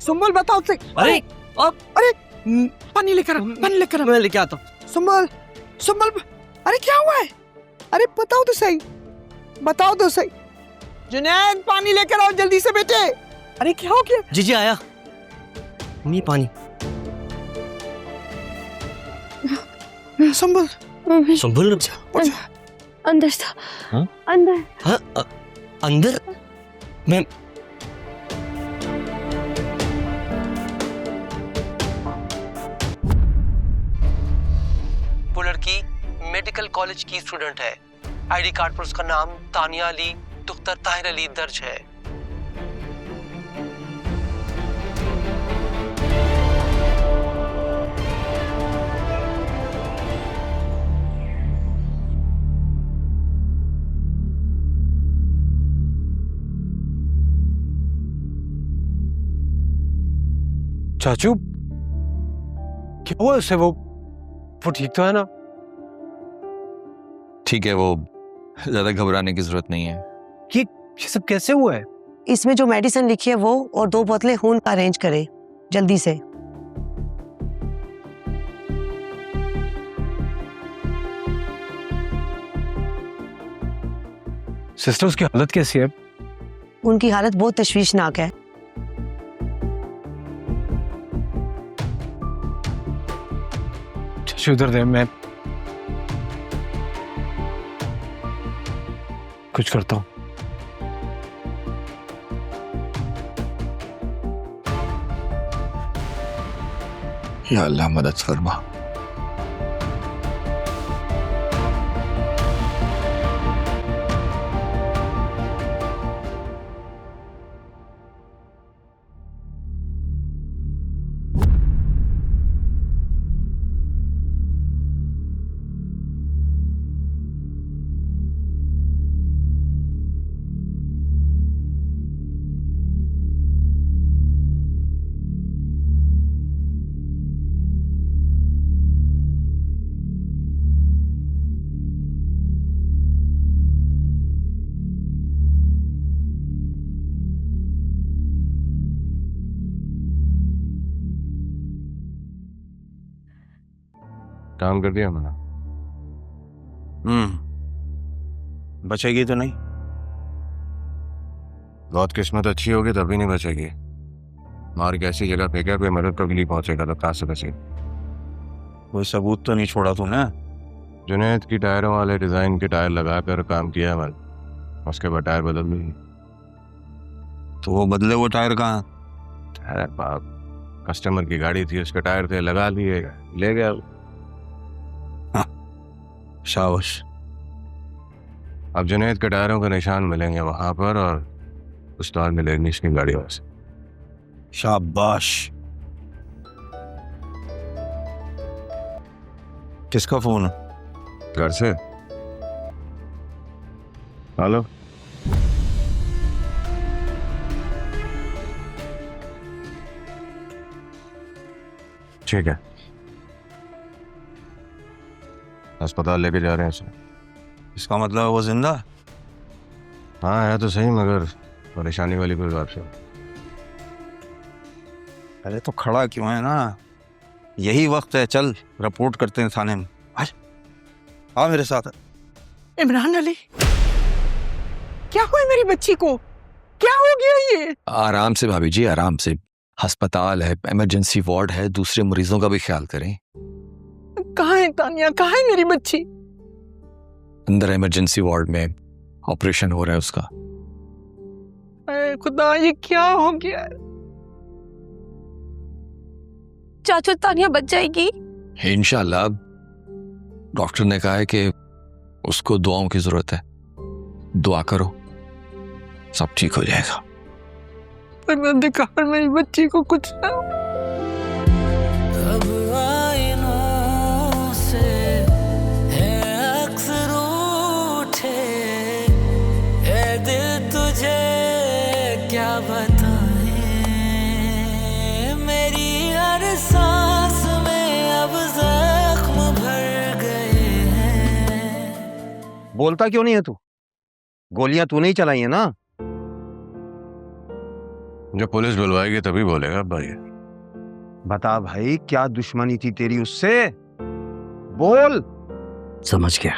सुंबल बताओ से। अरे अब अरे पानी लेकर आ, पानी लेकर आ। मैं लेके आता हूँ। सुंबल सुंबल, अरे क्या हुआ है? अरे बताओ तो सही, बताओ तो सही। जुनैद पानी लेकर आओ जल्दी से बेटे। अरे क्या हो गया? जी आया। नहीं पानी। सुंबल संभल अंदर था। हाँ? अंदर। हाँ, अंदर मैं वो लड़की मेडिकल कॉलेज की स्टूडेंट है। आईडी कार्ड पर उसका नाम तानिया अली दुख्तर ताहिर अली दर्ज है। चाचू क्या हुआ उसे? वो ठीक तो है ना? ठीक है, वो ज्यादा घबराने की जरूरत नहीं है। ये सब कैसे हुआ है? इसमें जो मेडिसिन लिखी है वो और 2 बोतलें खून का अरेंज करें जल्दी से। सिस्टर उसकी हालत कैसी है? उनकी हालत बहुत तशवीशनाक है। चाचू उधर दे, मैं कुछ करता हूँ। या अल्लाह मदद फरमा। काम कर दिया मैंने। बचेगी तो नहीं? बहुत किस्मत अच्छी होगी तभी नहीं बचेगी। मार के ऐसी जगह फेंका कोई मदद को भी नहीं पहुंचेगा तो कहाँ से बचेगी? कोई सबूत तो नहीं छोड़ा तूने? जुनैद की टायरों वाले डिजाइन के टायर लगाकर काम किया मैंने, उसके बाद टायर बदल दी। तो वो बदले वो टायर कहाँ? टायर बाप कस्टमर की गाड़ी थी, उसके टायर थे, लगा लिए, ले गया। शाबाश। अब जुनैद के टायरों के निशान मिलेंगे वहां पर और उस तार मिलेगी इसकी गाड़ियों से। शाबाश। किसका फोन है? घर से। हेलो, ठीक है, अस्पताल लेके जा रहे हैं उसे। इसका मतलब वो जिंदा? हाँ है तो सही, मगर परेशानी वाली कोई बात नहीं। अरे तो खड़ा क्यों है ना? यही वक्त है, चल रिपोर्ट करते हैं थाने में। आ मेरे साथ। इमरान अली, क्या हुआ मेरी बच्ची को? क्या हो गया ये? आराम से भाभी जी, आराम से। अस्पताल है, इमरजेंसी वार्ड है, दूसरे मरीजों का भी ख्याल करें। कहाँ है तानिया, कहाँ है मेरी बच्ची? अंदर इमरजेंसी वार्ड में ऑपरेशन हो रहा है उसका। अरे खुदा, ये क्या हो गया? चाचू तानिया बच जाएगी? इंशाल्लाह। डॉक्टर ने कहा है कि उसको दुआओं की जरूरत है, दुआ करो, सब ठीक हो जाएगा। पर मैं देखा पर मेरी बच्ची को कुछ ना। क्या बताएं, मेरी हर सांस में अब जख्म भर गए हैं। बोलता क्यों नहीं है तू? गोलियां तूने ही चलाई है ना? जब पुलिस बुलवाएगी तभी बोलेगा भाई। बता भाई, क्या दुश्मनी थी तेरी उससे? बोल। समझ गया।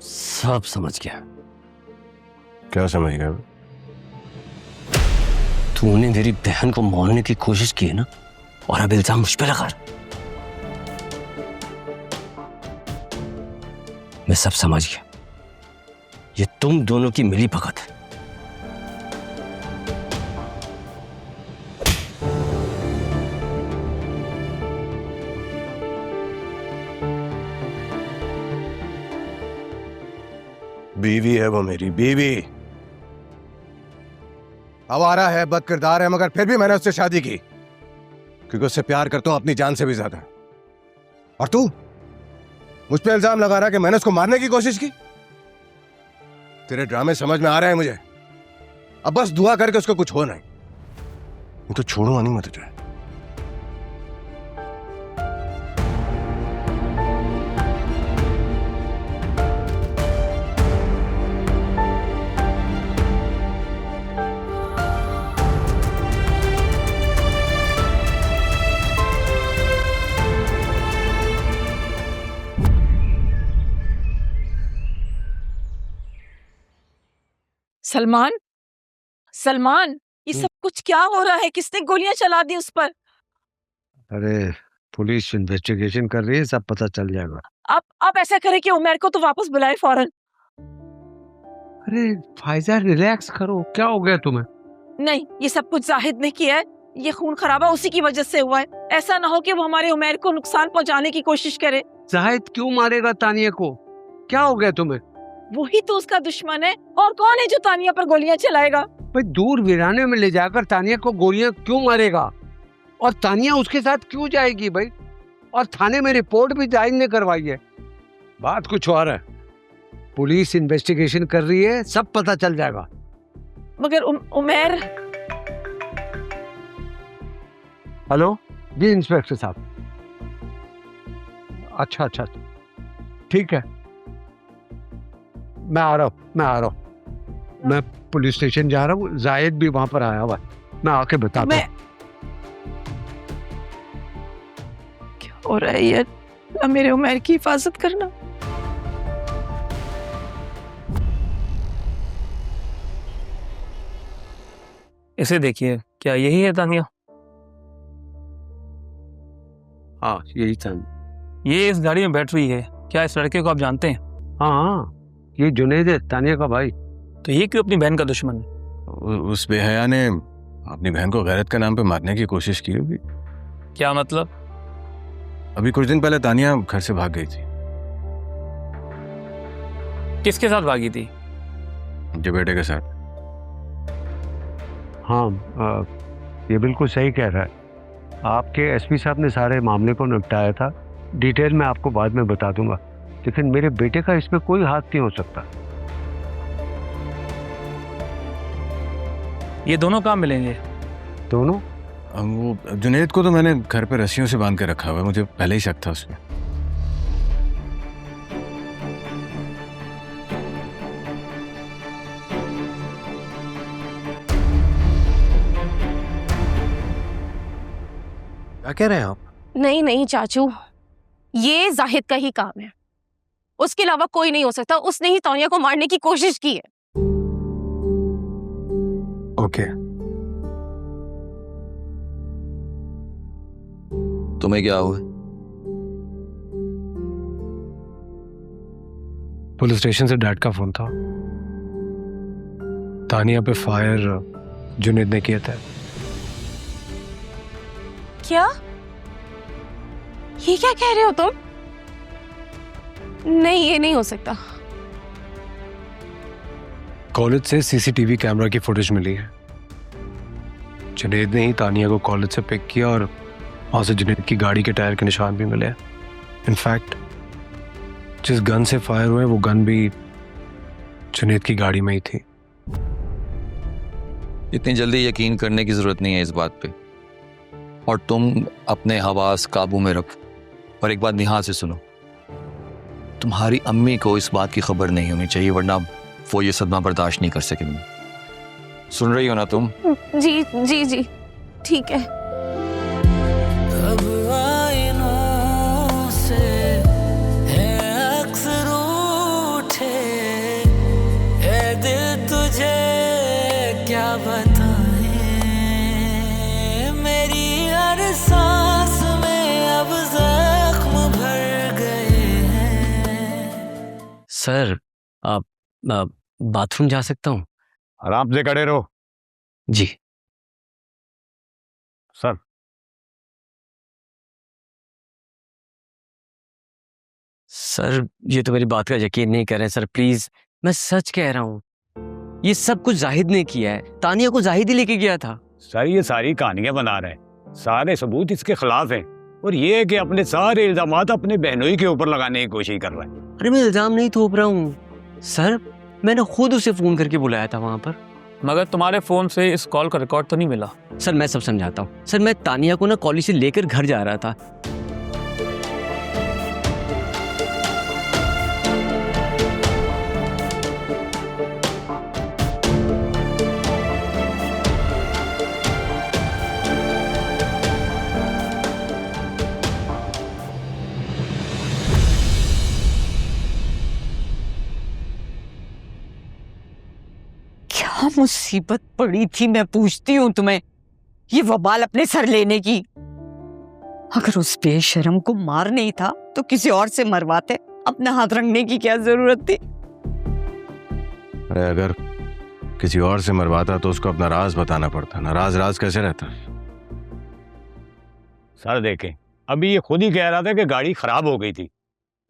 सब समझ गया। क्या समझ गया? तूने मेरी बहन को मारने की कोशिश की है ना, और अब इल्जाम मुझ पे लगा। मैं सब समझ गया। ये तुम दोनों की मिली भगत है। बीवी है वो, मेरी बीवी। आवारा है, बदकिरदार है, मगर फिर भी मैंने उससे शादी की क्योंकि उससे प्यार करता हूं अपनी जान से भी ज्यादा। और तू मुझ पे इल्जाम लगा रहा कि मैंने उसको मारने की कोशिश की। तेरे ड्रामे समझ में आ रहे हैं मुझे। अब बस दुआ करके उसको कुछ हो नहीं तो छोड़ूंगा नहीं मैं तुझे। सलमान, सलमान, ये सब कुछ क्या हो रहा है? किसने गोलियां चला दी उस पर? अरे पुलिस इन्वेस्टिगेशन कर रही है, सब पता चल जाएगा। आप ऐसा करें कि उमर को तो वापस बुलाए फौरन। अरे फायजा रिलैक्स करो, क्या हो गया तुम्हें? नहीं, ये सब कुछ जाहिद ने किया है। ये खून खराबा उसी की वजह से हुआ है। ऐसा ना हो कि वो हमारे उमर को नुकसान पहुंचाने की कोशिश करे। जाहिद क्यों मारेगा तानिया को? क्या हो गया तुम्हें? वही तो उसका दुश्मन है। और कौन है जो तानिया पर गोलियां चलाएगा? भाई दूर वीराने में ले जाकर तानिया को गोलियां क्यों मारेगा? और तानिया उसके साथ क्यों जाएगी भाई? और थाने में रिपोर्ट भी जाहिद ने करवाई है। बात कुछ और है। पुलिस इन्वेस्टिगेशन कर रही है, सब पता चल जाएगा। मगर उमर। हेलो जी इंस्पेक्टर साहब। अच्छा अच्छा ठीक है, मैं आ रहा हूँ। मैं पुलिस स्टेशन जा रहा हूँ, जाहिद भी वहां पर आया हुआ है, मैं आके बताता हूँ। क्या हो रहा है यार? ना मेरे उमर की हिफाजत करना। इसे देखिए, क्या यही है तानिया? हाँ यही था। ये इस गाड़ी में बैठ रही है। क्या इस लड़के को आप जानते हैं? हाँ ये जुनैद है, तानिया का भाई। तो ये क्यों अपनी बहन का दुश्मन है? उस बेहया ने अपनी बहन को गैरत के नाम पे मारने की कोशिश की होगी। क्या मतलब? अभी कुछ दिन पहले तानिया घर से भाग गई थी। किसके साथ भागी थी? जो बेटे के साथ। हाँ ये बिल्कुल सही कह रहा है। आपके एसपी साहब ने सारे मामले को निपटाया था। डिटेल में आपको बाद में बता दूंगा, लेकिन मेरे बेटे का इसमें कोई हाथ नहीं हो सकता। ये दोनों कहाँ मिलेंगे? दोनों? वो जुनैद को तो मैंने घर पे रस्सियों से बांध के रखा हुआ है, मुझे पहले ही शक था उसमें। क्या कह रहे हैं आप? नहीं नहीं चाचू, ये जाहिद का ही काम है। उसके अलावा कोई नहीं हो सकता। उसने ही तानिया को मारने की कोशिश की है। ओके। तुम्हें क्या हुआ? पुलिस स्टेशन से डैड का फोन था। तानिया पे फायर जुनैद ने किया था। क्या? ये क्या कह रहे हो तुम? नहीं, ये नहीं हो सकता। कॉलेज से सीसीटीवी कैमरा की फुटेज मिली है। जुनैद ने ही तानिया को कॉलेज से पिक किया और वहां से जुनैद की गाड़ी के टायर के निशान भी मिले। इनफैक्ट जिस गन से फायर हुए वो गन भी जुनैद की गाड़ी में ही थी। इतनी जल्दी यकीन करने की जरूरत नहीं है इस बात पे, और तुम अपने हवास काबू में रखो। और एक बात ध्यान से सुनो, तुम्हारी अम्मी को इस बात की खबर नहीं होनी चाहिए, वरना वो ये सदमा बर्दाश्त नहीं कर सकेंगी। सुन रही हो ना तुम? जी जी जी ठीक है। अब आईनों से है अक्स रूठे, ए दिल तुझे क्या बताएं, मेरी हर सांस में अब जख्म भर गए हैं। सर आप बाथरूम जा सकता हूँ? आराम से खड़े रहो। जी सर, सर ये तो मेरी बात का यकीन नहीं कर रहे हैं सर, प्लीज मैं सच कह रहा हूँ, ये सब कुछ जाहिद ने किया है, तानिया को जाहिद ही लेके गया था। सर ये सारी कहानियां बना रहे हैं, सारे सबूत इसके खिलाफ हैं, और ये है कि अपने सारे इल्जामात अपने बहनोई के ऊपर लगाने की कोशिश कर रहा है। अरे मैं इल्जाम नहीं थोप रहा हूँ सर, मैंने खुद उसे फोन करके बुलाया था वहां पर। मगर तुम्हारे फोन से इस कॉल का रिकॉर्ड तो नहीं मिला। सर मैं सब समझाता हूँ सर, मैं तानिया को ना कॉलेज से लेकर घर जा रहा था। क्या मुसीबत पड़ी थी, मैं पूछती हूँ तुम्हें, ये वबाल अपने सर लेने की। अगर उस बेशरम को मार नहीं था तो किसी और से मरवाते, अपना हाथ रंगने की क्या जरूरत थी? अरे अगर किसी और से मरवाता तो उसको अपना राज बताना पड़ता ना, राज कैसे रहता? सर देखें, अभी ये खुद ही कह रहा था कि गाड़ी खराब हो गई थी,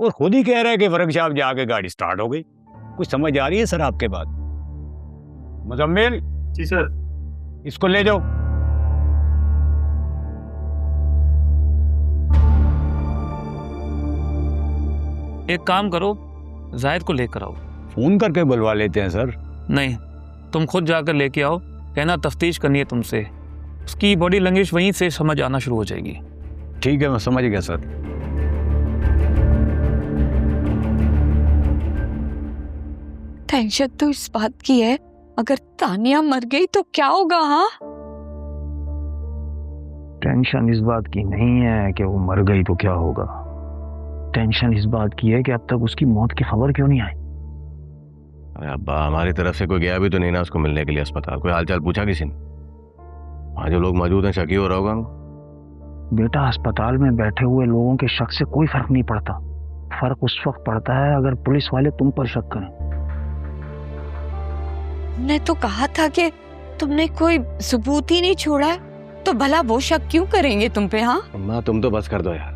और खुद ही कह रहा है कि वर्कशॉप जाके गाड़ी स्टार्ट हो गई। कुछ समझ आ रही है सर आपके बात? मुजम्मिल जी सर। इसको ले जाओ। एक काम करो, जाहिद को लेकर आओ। फोन करके बुलवा लेते हैं सर। नहीं, तुम खुद जाकर लेके आओ, कहना तफ्तीश करनी है तुमसे, उसकी बॉडी लैंग्वेज वहीं से समझ आना शुरू हो जाएगी। ठीक है, मैं समझ गया सर। टेंशन तो इस बात की है, अगर तानिया मर गई तो क्या होगा? हाँ, टेंशन इस बात की नहीं है कि वो मर गई तो क्या होगा, टेंशन इस बात की है कि अब तक उसकी मौत की खबर क्यों नहीं आई। अरे अब्बा, हमारी तरफ से कोई गया भी तो नहीं ना उसको मिलने के लिए अस्पताल? कोई हालचाल पूछा किसी ने? वहाँ जो लोग मौजूद हैं शकी हो रहा होगा उनको। बेटा, अस्पताल में बैठे हुए लोगों के शक से कोई फर्क नहीं पड़ता, फर्क उस वक्त पड़ता है अगर पुलिस वाले तुम पर शक करें। ने तो कहा था कि तुमने कोई सबूत ही नहीं छोड़ा है, तो भला वो शक क्यों करेंगे तुम पे? हाँ अम्मा, तुम तो बस कर दो यार,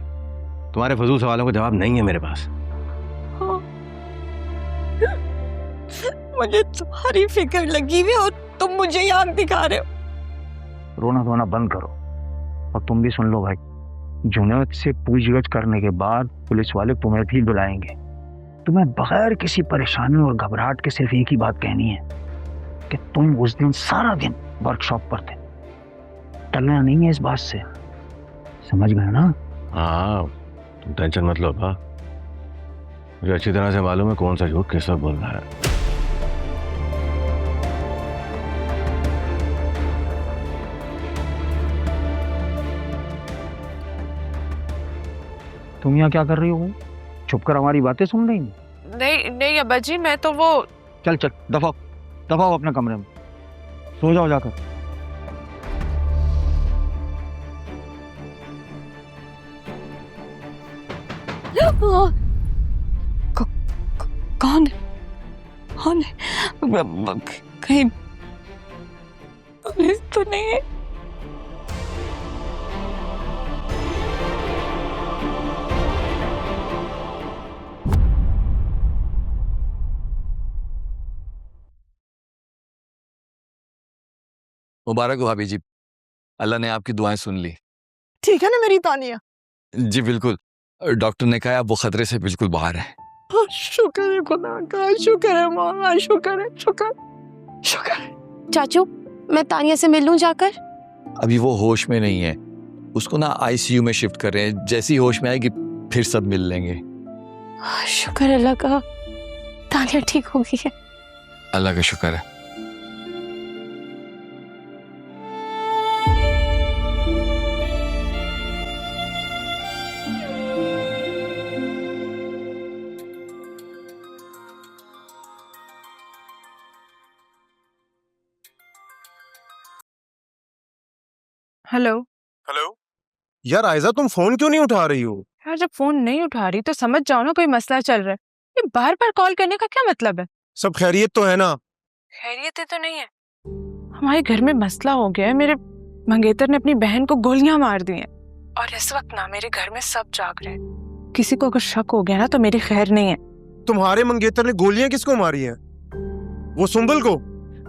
तुम्हारे फजूल सवालों का जवाब नहीं है मेरे पास। हाँ। मुझे तुम्हारी फिक्र लगी हुई और तुम मुझे ही आंख दिखा रहे हो। रोना धोना बंद करो, और तुम भी सुन लो भाई, जुनैद से पूछगछ करने के बाद पुलिस वाले तुम्हें भी बुलाएंगे। तुम्हें बगैर किसी परेशानी और घबराहट के सिर्फ एक ही बात कहनी है कि तुम उस दिन सारा दिन वर्कशॉप पर थे, टलना नहीं है इस बात से, समझ गए ना? हाँ, तुम टेंशन मत लो अब्बा, मुझे अच्छी तरह से मालूम है कौन सा झूठ किस वक्त बोल रहा है। तुम यहाँ क्या कर रही हो? छुप कर हमारी बातें सुन रही हो? नहीं नहीं अब्बा जी, मैं तो वो चल चल, दफाओ अपने कमरे में, सो जाओ जाकर। कौन है? कहीं पुलिस तो नहीं है? मुबारक हो भाभी जी, अल्लाह ने आपकी दुआएं सुन ली। ठीक है ना मेरी तानिया? जी बिल्कुल, डॉक्टर ने कहा वो खतरे से बिल्कुल बाहर है। शुक्र है खुदा का, शुक्र है माँ, शुक्र है, शुक्र है। चाचू, मैं तानिया से मिल लूं जाकर? अभी वो होश में नहीं है, उसको ना आईसीयू में शिफ्ट कर रहे हैं, जैसी होश में आएगी फिर सब मिल लेंगे। शुक्र अल्लाह का, तानिया ठीक हो गई है। अल्लाह का शुक्र है। हेलो। हेलो यार आयजा, तुम फोन क्यों नहीं उठा रही हो? यार जब फोन नहीं उठा रही तो समझ जाओ ना कोई मसला चल रहा है। ये बार बार कॉल करने का क्या मतलब है? सब खैरियत तो है ना? खैरियत तो नहीं है। हमारे घर में मसला हो गया है। मेरे मंगेतर ने अपनी बहन को गोलियां मार दी हैं और इस वक्त ना मेरे घर में सब जाग रहे हैं। किसी को अगर शक हो गया ना तो मेरी खैर नहीं है। तुम्हारे मंगेतर ने गोलियां किसको मारी हैं? वो सुंबल को?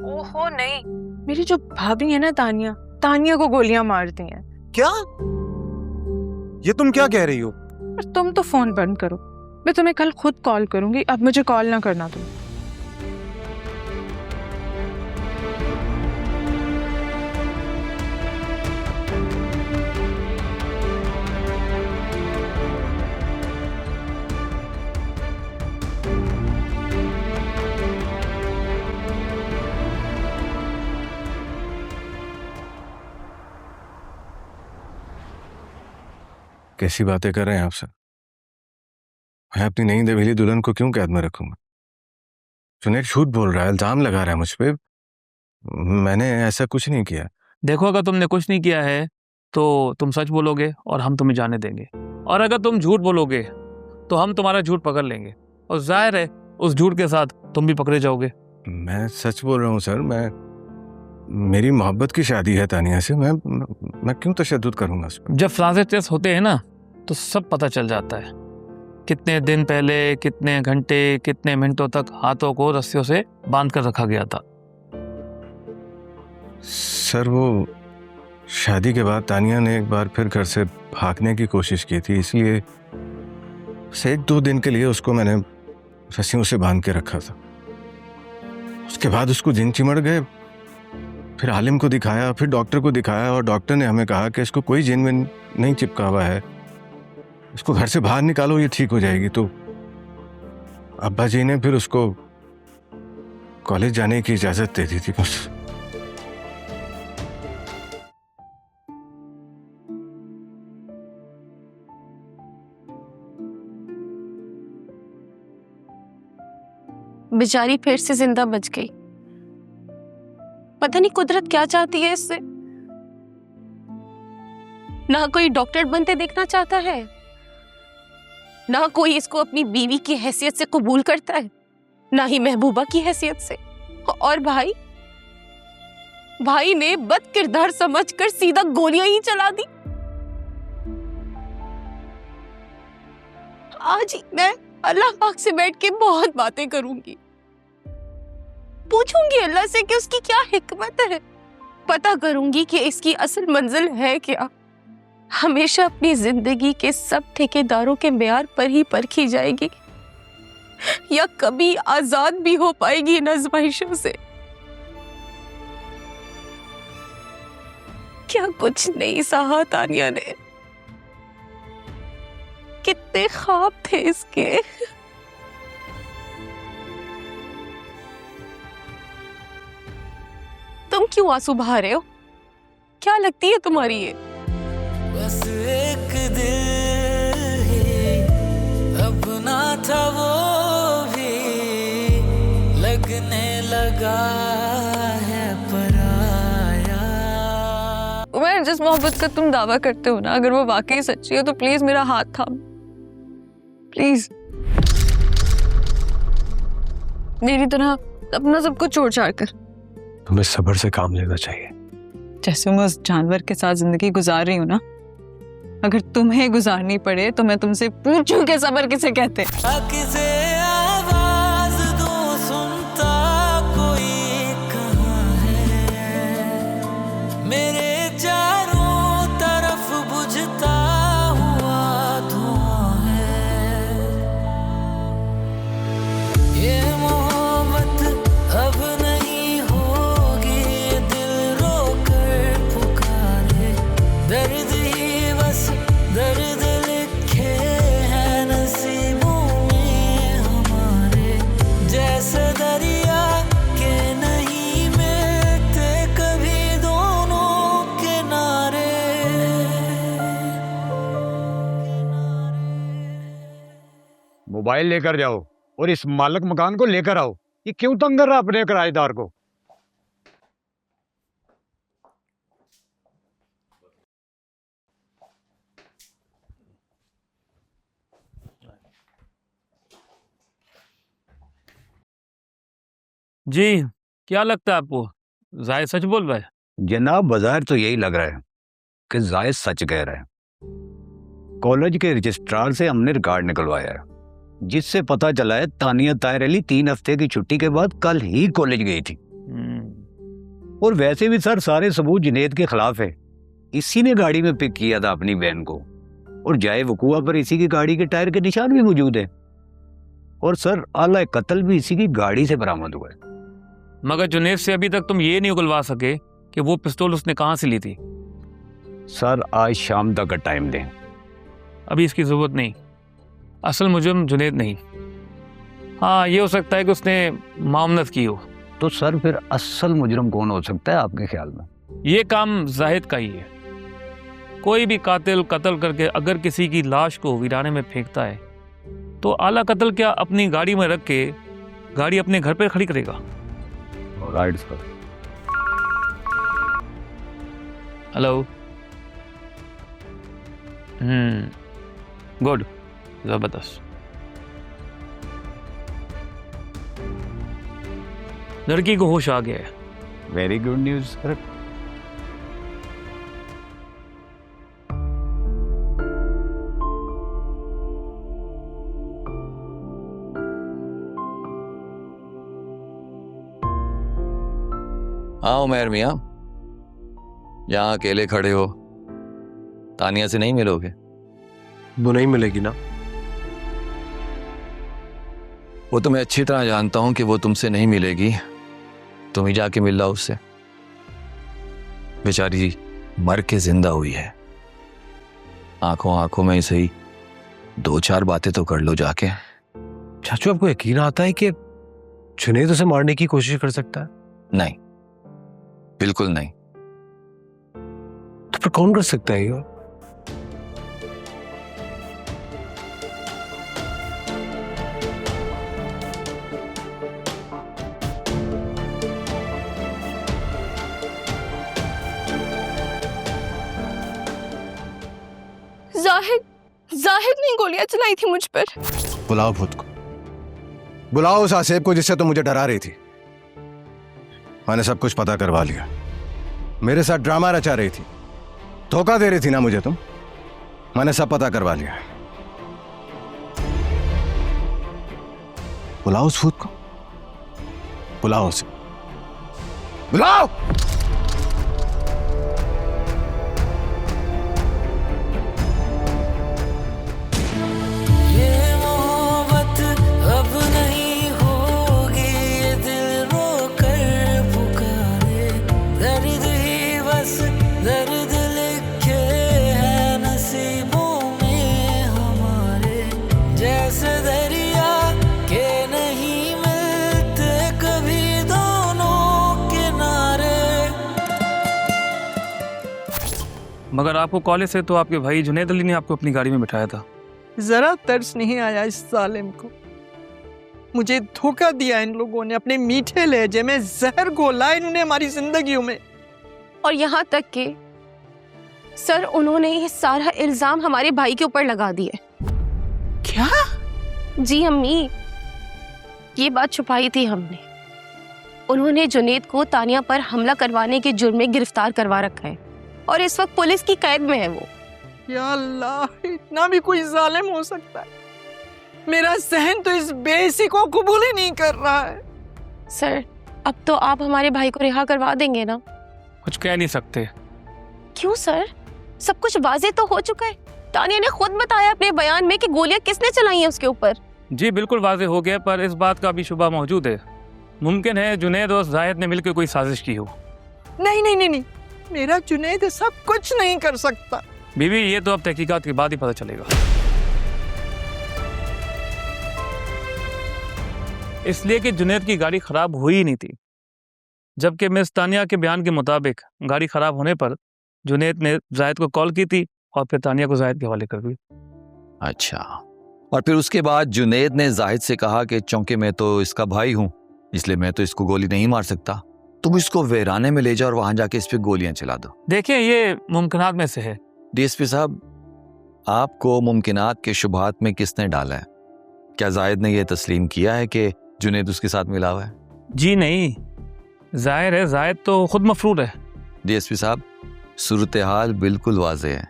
ओहो नहीं, मेरी जो भाभी है ना तानिया को गोलियां मार दी हैं। क्या? ये तुम क्या कह रही हो? तुम तो फोन बंद करो, मैं तुम्हें कल खुद कॉल करूंगी। अब मुझे कॉल ना करना तुम। कैसी बातें कर रहे हैं आप सर? मैं अपनी नई दबेली दुल्हन को क्यों कैद में रखूंगा? जुनैद झूठ बोल रहा है, इल्जाम लगा रहा है मुझ पे। मैंने ऐसा कुछ नहीं किया। देखो, अगर तुमने कुछ नहीं किया है तो तुम सच बोलोगे और हम तुम्हें जाने देंगे, और अगर तुम झूठ बोलोगे तो हम तुम्हारा झूठ पकड़ लेंगे, और जाहिर है उस झूठ के साथ तुम भी पकड़े जाओगे। मैं सच बोल रहा हूँ सर। मेरी मोहब्बत की शादी है तानिया से। मैं क्यों तशद्दुद करूंगा उस पर? जब फ्रांसिस टेस्ट होते हैं ना तो सब पता चल जाता है। कितने दिन पहले, कितने घंटे, कितने मिनटों तक हाथों को रस्सियों से बांध कर रखा गया था। सर वो शादी के बाद तानिया ने एक बार फिर घर से भागने की कोशिश की थी, इसलिए से 1-2 दिन के लिए उसको मैंने रस्सियों से बांध के रखा था। उसके बाद उसको जिन चिमड़ गए। फिर आलिम को दिखाया, फिर डॉक्टर को दिखाया, और डॉक्टर ने हमें कहा कि इसको कोई जिन में नहीं चिपका हुआ है, इसको घर से बाहर निकालो, ये ठीक हो जाएगी। तो अब्बा जी ने फिर उसको कॉलेज जाने की इजाजत दे दी थी बस। बेचारी फिर से जिंदा बच गई। पता नहीं कुदरत क्या चाहती है इससे। ना कोई डॉक्टर बनते देखना चाहता है, ना कोई इसको अपनी बीवी की हैसियत से कबूल करता है, ना ही महबूबा की हैसियत से। और भाई ने बद किरदार समझकर सीधा गोलियां ही चला दी। आज ही मैं अल्लाह पाक से बैठ के बहुत बातें करूंगी, पूछूंगी अल्लाह से कि उसकी क्या हिकमत है, पता करूंगी कि इसकी असल मंजिल है क्या। हमेशा अपनी जिंदगी के सब ठेकेदारों के म्यार पर ही परखी जाएगी, या कभी आजाद भी हो पाएगी इन आजमाइशों से। क्या कुछ नहीं सहा तानिया ने। कितने ख्वाब थे इसके। तुम क्यों आंसू बहा रहे हो? क्या लगती है तुम्हारी ये? बस एक दिल ही अपना था, वो भी लगने लगा है पराया। मैं जिस मोहब्बत का तुम दावा करते हो ना, अगर वो वाकई सच्ची हो तो प्लीज मेरा हाथ थाम, प्लीज। मेरी तरह अपना सब कुछ छोड़ छाड़ कर। तुम्हें सब्र से काम लेना चाहिए। जैसे मैं उस जानवर के साथ जिंदगी गुजार रही हूँ ना, अगर तुम्हें गुजारनी पड़े तो मैं तुमसे पूछूं कि सब्र किसे कहते। किसे आवाज दूं, सुनता कोई कहाँ है, मेरे चारों तरफ बुझता हुआ धुआं है। ये मोहब्बत अब नहीं होगी, दिल रोकर पुकारे, दर्द ही बस दर्द लिखे हैं मोबाइल लेकर जाओ और इस मालिक मकान को लेकर आओ। ये क्यों तंग कर रहा है अपने किराएदार को? जी, क्या लगता है आपको, जाहिद सच बोल रहा है? जनाब, बाजार तो यही लग रहा है कि जायद सच कह रहा है। कॉलेज के रजिस्ट्रार से हमने रिकॉर्ड निकलवाया है, जिससे पता चला है तानिया ताहिर अली 3 हफ्ते की छुट्टी के बाद कल ही कॉलेज गई थी। और वैसे भी सर सारे सबूत जुनैद के खिलाफ है। इसी ने गाड़ी में पिक किया था अपनी बहन को, और जाए वकूआ पर इसी की गाड़ी के टायर के निशान भी मौजूद है। और सर आला कत्ल भी इसी की गाड़ी से बरामद हुआ है। मगर जुनैद से अभी तक तुम ये नहीं उगलवा सके कि वो पिस्तौल उसने कहाँ से ली थी। सर आज शाम तक का टाइम दें। अभी इसकी जरूरत नहीं। असल मुजरिम जुनैद नहीं। हाँ, ये हो सकता है कि उसने मामनत की हो। तो सर फिर असल मुजरिम कौन हो सकता है आपके ख्याल में? ये काम जाहिद का ही है। कोई भी कातिल कत्ल करके अगर किसी की लाश को वीराने में फेंकता है तो आला कत्ल क्या अपनी गाड़ी में रख के गाड़ी अपने घर पर खड़ी करेगा? Right sir. हेलो। गुड, जबरदस्त। लड़की को होश आ गया है। Very good news sir. हाँ उमैर मियाँ, यहाँ अकेले खड़े हो, तानिया से नहीं मिलोगे? वो नहीं मिलेगी ना। वो तो मैं अच्छी तरह जानता हूं कि वो तुमसे नहीं मिलेगी। तुम ही जाके मिल लो उससे। बेचारी मर के जिंदा हुई है। आंखों आंखों में सही 2-4 बातें तो कर लो जाके। चाचू, आपको यकीन आता है कि जुनैद उसे मारने की कोशिश कर सकता है? नहीं, बिल्कुल नहीं। तो फिर कौन कर सकता है ये? जाहिद ने गोलियां चलाई थी मुझ पर। बुलाओ भूत को, बुलाओ उस आसेब को जिससे तुम मुझे डरा रही थी। मैंने सब कुछ पता करवा लिया। मेरे साथ ड्रामा रचा रही थी, धोखा दे रही थी ना मुझे तुम। मैंने सब पता करवा लिया। बुलाओ उस भूत को, बुलाओ उसे, बुलाओ। मगर आपको कॉलेज से तो आपके भाई जुनैद अली ने आपको अपनी गाड़ी में बिठाया था। जरा तरस नहीं आया इस जालिम को। मुझे धोखा दिया इन लोगों ने, अपने मीठे लहजे में जहर घोला इन्होंने हमारी जिंदगियों में। और यहाँ तक कि सर उन्होंने ये सारा इल्जाम हमारे भाई के ऊपर लगा दिए। क्या? जी अम्मी, ये बात छुपाई थी हमने। उन्होंने जुनैद को तानिया पर हमला करवाने के जुर्म में गिरफ्तार करवा रखा है और इस वक्त पुलिस की कैद में है वो। या अल्लाह, इतना भी कोई जालिम हो सकता है? मेरा जहन तो इस बेइज्जती को कबूल ही नहीं कर रहा है। सर, अब तो आप हमारे भाई को रिहा करवा देंगे ना? कुछ कह नहीं सकते। क्यों सर? सब कुछ वाजे तो हो चुका है। तानिया ने खुद बताया अपने बयान में कि गोलियां किसने चलाई हैं उसके ऊपर। जी बिल्कुल वाजे हो गया, पर इस बात का भी शुबा मौजूद है। मुमकिन है जुनैद और जाहिद ने मिलकर कोई साजिश की हो। नहीं नहीं नहीं नहीं, मेरा जुनैद सब कुछ नहीं कर सकता। बीवी, ये तो अब तहकीकात के बाद ही पता चलेगा। इसलिए कि जुनैद की गाड़ी खराब हुई ही नहीं थी, जबकि मिस तानिया के बयान के मुताबिक गाड़ी खराब होने पर जुनैद ने जाहिद को कॉल की थी और फिर तानिया को जाहिद के हवाले कर दी। अच्छा, और फिर उसके बाद जुनेद ने जाहिद से कहा कि चूंकि मैं तो इसका भाई हूं, इसलिए मैं तो इसको गोली नहीं मार सकता, तुम इसको वीराने में ले जाओ और वहां जाके इस पे गोलियां चला दो। देखिए, ये मुमकिनात में से है। डीएसपी साहब, आपको मुमकिनात के शुबहात में किसने डाला है? क्या जाहिद ने यह तस्लीम किया है कि जुनेद उसके साथ मिला हुआ है? जी नहीं, जाहिर है जाहिद तो खुद मफरूर है। डीएसपी साहब, सूरत हाल बिल्कुल वाज़ेह है,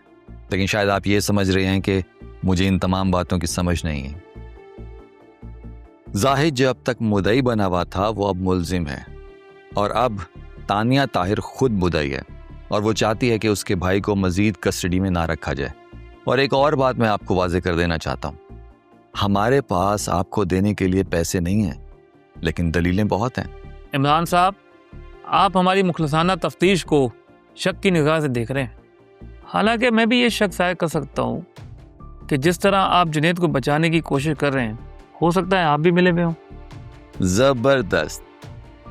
लेकिन शायद आप ये समझ रहे हैं कि मुझे इन तमाम बातों की समझ नहीं है। जाहिद जो अब तक मुदई बना हुआ था वो अब मुलजिम है, और अब तानिया ताहिर खुद मुदई है और वो चाहती है कि उसके भाई को मजीद कस्टडी में ना रखा जाए। और एक और बात मैं आपको वाजे कर देना चाहता हूँ, हमारे पास आपको देने के लिए पैसे नहीं हैं, लेकिन दलीलें बहुत हैं। इमरान साहब, आप हमारी मुखलसाना तफ्तीश को शक की निगाह से देख रहे हैं। हालांकि मैं भी ये शक जाहिर कर सकता हूँ कि जिस तरह आप जुनेद को बचाने की कोशिश कर रहे हैं, हो सकता है आप भी मिले हुए हों। जबरदस्त।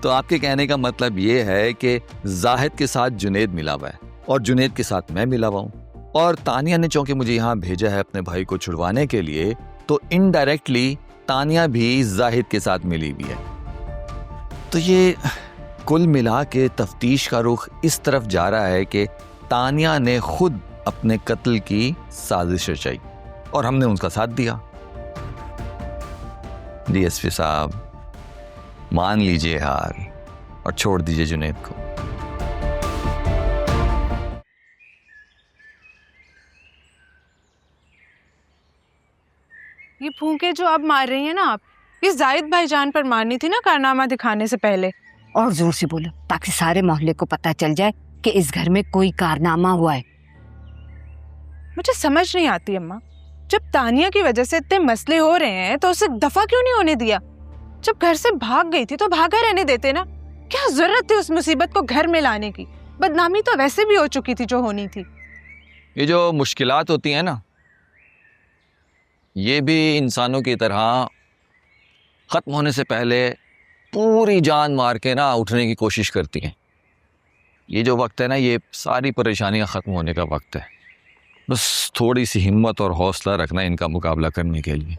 तो आपके कहने का मतलब ये है कि जाहिद के साथ जुनेद मिला हुआ है और जुनेद के साथ मैं मिला हुआ हूँ, और तानिया ने चूंकि मुझे यहाँ भेजा है अपने भाई को छुड़वाने के लिए, तो इनडायरेक्टली तानिया भी जाहिद के साथ मिली हुई है। तो ये कुल मिला के तफ्तीश का रुख इस तरफ जा रहा है कि तानिया ने खुद अपने कत्ल की साजिश रचाई और हमने उनका साथ दिया। डीएसपी साहब, मान लीजिए हार और छोड़ दीजिए जुनेद को। ये फूंके जो अब मार रही हैं ना आप, ये जाहिद भाईजान पर मारनी थी ना कारनामा दिखाने से पहले। और जोर से बोलो ताकि सारे मोहल्ले को पता चल जाए कि इस घर में कोई कारनामा हुआ है। मुझे समझ नहीं आती अम्मा, जब तानिया की वजह से इतने मसले हो रहे हैं तो उसे दफा क्यों नहीं होने दिया? जब घर से भाग गई थी तो भागा रहने देते ना। क्या जरूरत थी उस मुसीबत को घर में लाने की? बदनामी तो वैसे भी हो चुकी थी जो होनी थी। ये जो मुश्किलात होती हैं ना, ये भी इंसानों की तरह ख़त्म होने से पहले पूरी जान मार के ना उठने की कोशिश करती हैं। ये जो वक्त है ना, ये सारी परेशानियां ख़त्म होने का वक्त है। बस थोड़ी सी हिम्मत और हौसला रखना इनका मुकाबला करने के लिए।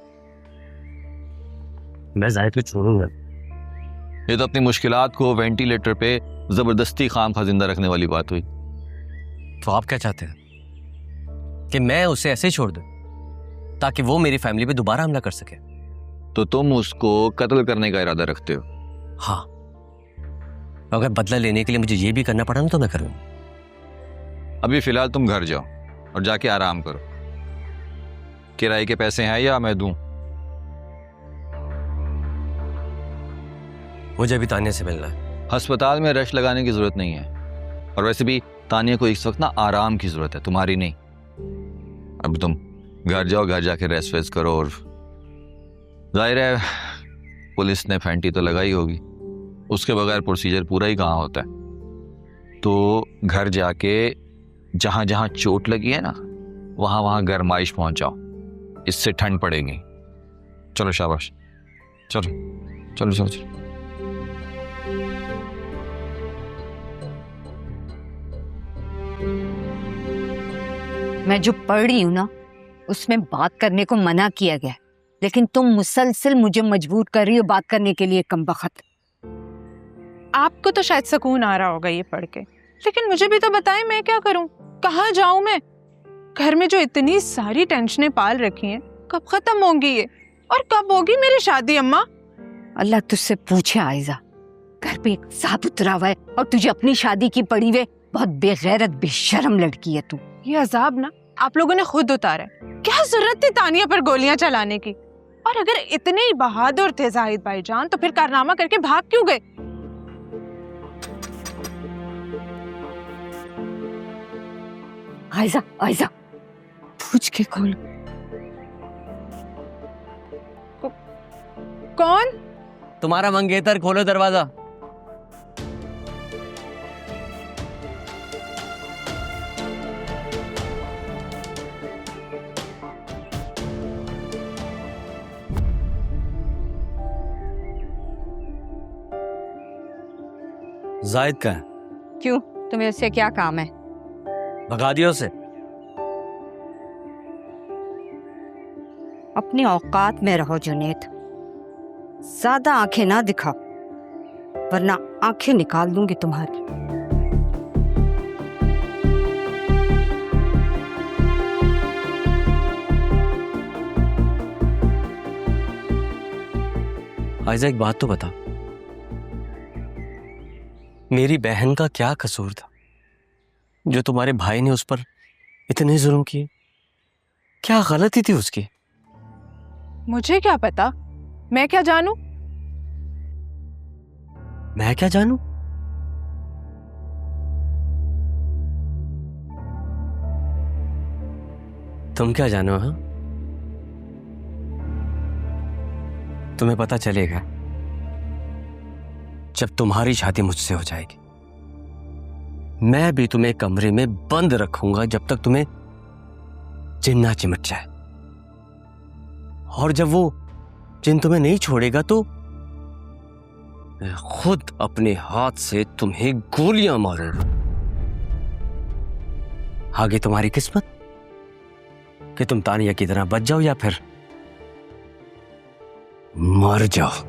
मैं जाहिद को छोड़ूंगा। ये तो अपनी मुश्किलात को वेंटिलेटर पे ज़बरदस्ती खामखा जिंदा रखने वाली बात हुई। तो आप क्या चाहते हैं कि मैं उसे ऐसे ही छोड़ दूं ताकि वो मेरी फैमिली पे दोबारा हमला कर सके? तो तुम उसको कत्ल करने का इरादा रखते हो? हाँ, अगर बदला लेने के लिए मुझे ये भी करना पड़ा ना तो मैं करूँ। अभी फिलहाल तुम घर जाओ और जाके आराम करो। किराए के पैसे हैं या मैं दूं? मुझे अभी तानिया से मिलना है। अस्पताल में रश लगाने की जरूरत नहीं है, और वैसे भी तानिया को इस वक्त ना आराम की जरूरत है, तुम्हारी नहीं। अब तुम घर जाओ, घर जाके रेस्ट वेस्ट करो। और जाहिर है पुलिस ने फैंटी तो लगाई होगी, उसके बगैर प्रोसीजर पूरा ही कहाँ होता है। तो घर जाके जहां जहां चोट लगी है ना, वहां वहां गरमाइश पहुंचाओ, इससे ठंड पड़ेगी। चलो शाबाश, चलो चलो चलो, चलो। मैं जो पढ़ रही हूँ ना, उसमें बात करने को मना किया गया, लेकिन तुम मुसलसल मुझे मजबूर कर रही हो बात करने के लिए। कमबख्त। आपको तो शायद सुकून आ रहा होगा ये पढ़ के, लेकिन मुझे भी तो बताएं, मैं क्या करूं? कहाँ जाऊं मैं? घर में जो इतनी सारी टेंशनें पाल रखी हैं, कब खत्म होंगी ये? और कब होगी मेरी शादी अम्मा? अल्लाह तुझसे पूछे आयजा, घर पे एक सांप उतरा हुआ है और तुझे अपनी शादी की पड़ी हुए। बहुत बेगैरत बेशर्म लड़की है तू। ये अजाब ना आप लोगों ने खुद उतारा है। क्या जरूरत थी तानिया पर गोलियां चलाने की? और अगर इतने ही बहादुर थे जाहिद भाईजान, तो फिर कारनामा करके भाग क्यों गए? आयजा, आयजा, पूछ के खोल। कौन? तुम्हारा मंगेतर, खोलो दरवाजा। जाहिद का है। क्यों, तुम्हें उससे क्या काम है? भगा दिया उसे। अपनी औकात में रहो जुनेद, ज्यादा आंखें ना दिखाओ वरना आंखें निकाल दूंगी तुम्हारी। आयजा एक बात तो बता, मेरी बहन का क्या कसूर था जो तुम्हारे भाई ने उस पर इतने जुल्म किए? क्या गलती थी उसकी? मुझे क्या पता, मैं क्या जानूं? मैं क्या जानूं? तुम क्या जानो? हाँ, तुम्हें पता चलेगा जब तुम्हारी शादी मुझसे हो जाएगी। मैं भी तुम्हें कमरे में बंद रखूंगा जब तक तुम्हें जिन ना चिमट जाए, और जब वो जिन तुम्हें नहीं छोड़ेगा तो मैं खुद अपने हाथ से तुम्हें गोलियां मारूंगा। आगे तुम्हारी किस्मत कि तुम तानिया की तरह बच जाओ या फिर मर जाओ।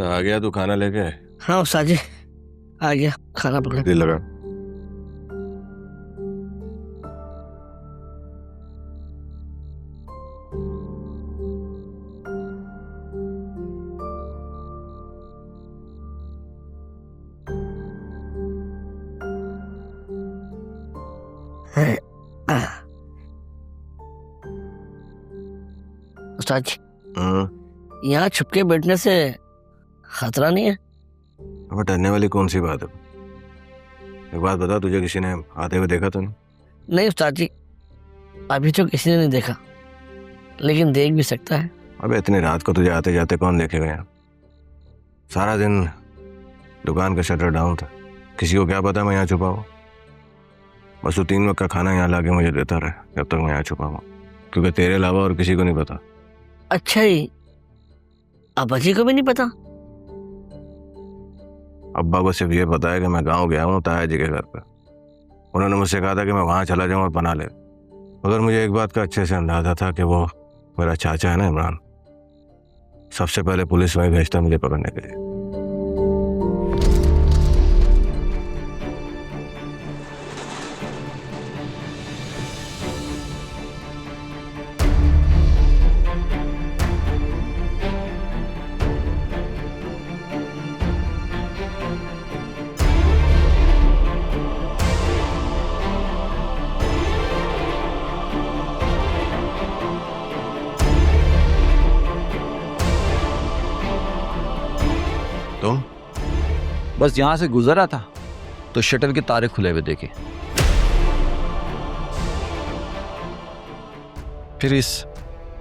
आ गया तू खाना लेके? हाँ उस्ताद जी आ गया, खाना पकड़ा। दिल लगा। उस्ताद जी यहाँ छुपके बैठने से खतरा नहीं है? अब डरने वाली कौन सी बात है? एक बात बता, तुझे किसी ने आते हुए देखा तो नहीं? नहीं उस्ताद जी, अभी तो किसी ने नहीं देखा, लेकिन देख भी सकता है। अबे इतनी रात को तुझे आते जाते कौन देखेगा यहाँ? सारा दिन दुकान का शटर डाउन था, किसी को क्या पता मैं यहाँ छुपा हुआ? बस वो 3 वक्त का खाना यहाँ लाके मुझे देता रहे जब तक मैं यहाँ छुपा हुआ, क्योंकि तेरे अलावा और किसी को नहीं पता। अच्छा ही, अब्बा जी को भी नहीं पता? अब्बा को सिर्फ ये पता है कि मैं गांव गया हूँ ताया जी के घर पर। उन्होंने मुझसे कहा था कि मैं वहाँ चला जाऊँ और बना ले, मगर मुझे एक बात का अच्छे से अंदाजा था कि वो मेरा चाचा है ना इमरान, सबसे पहले पुलिस वहीं भेजता मुझे पकड़ने के लिए। तुम? बस यहां से गुजरा था तो शटर के तारे खुले हुए देखे, फिर इस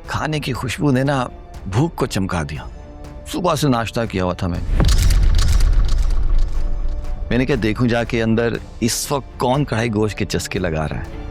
खाने की खुशबू ने ना भूख को चमका दिया। सुबह से नाश्ता किया हुआ था मैंने क्या देखूं जाके अंदर इस वक्त कौन कढ़ाई गोश्त के चस्के लगा रहा है।